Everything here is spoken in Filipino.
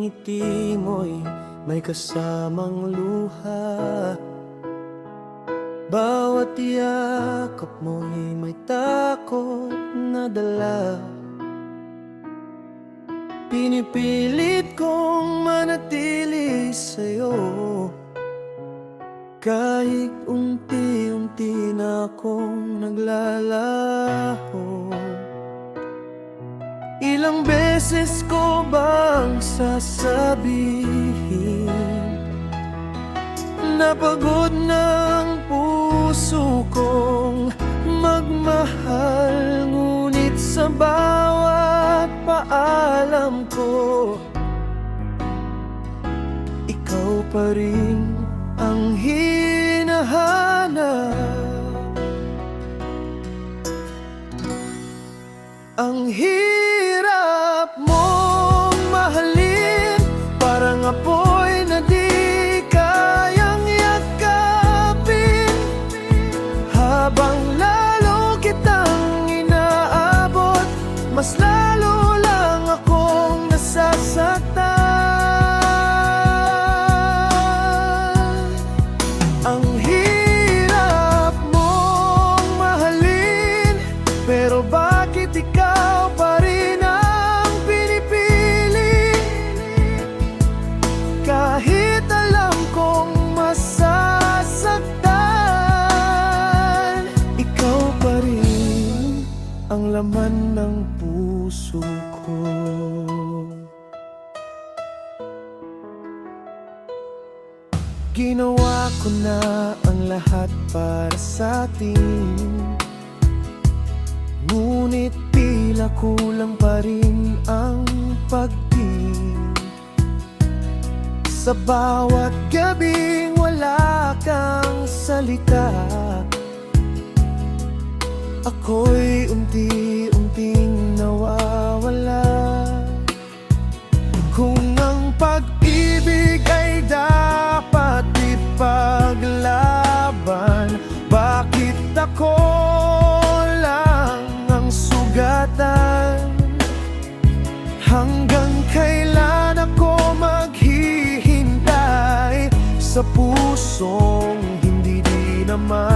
ngiti mo'y may kasamang luha. Bawat yakap mo'y may takot na dala. Pinipilit kong manatili sa'yo, kahit unti-unti na akong naglalaho. Ilang beses ko bang sasabihin napagod ng puso kong magmahal, ngunit sa bawat paalam ko, ikaw pa rin ang hinahanap. Ang hirap mong mahalin, parang apoy na di kayang yakapin. Habang lalo kitang inaabot, mas lalo lang akong nasasaktan. Ang hirap mong mahalin, pero bakit ikaw pa rin ang pinipili? Kahit alam kong masasaktan, ikaw pa rin ang laman ng puso ko. Ginawa ko na ang lahat para sa atin, ngunit tila kulang pa rin ang pagtingin. Sa bawat gabing wala kang salita, ako'y unti-unting nawawala. Kung ang pag-ibig ay dapat ipaglaban, bakit ako lang ang sugatan? Hanggang kailan ako maghihintay sa pusong hindi di naman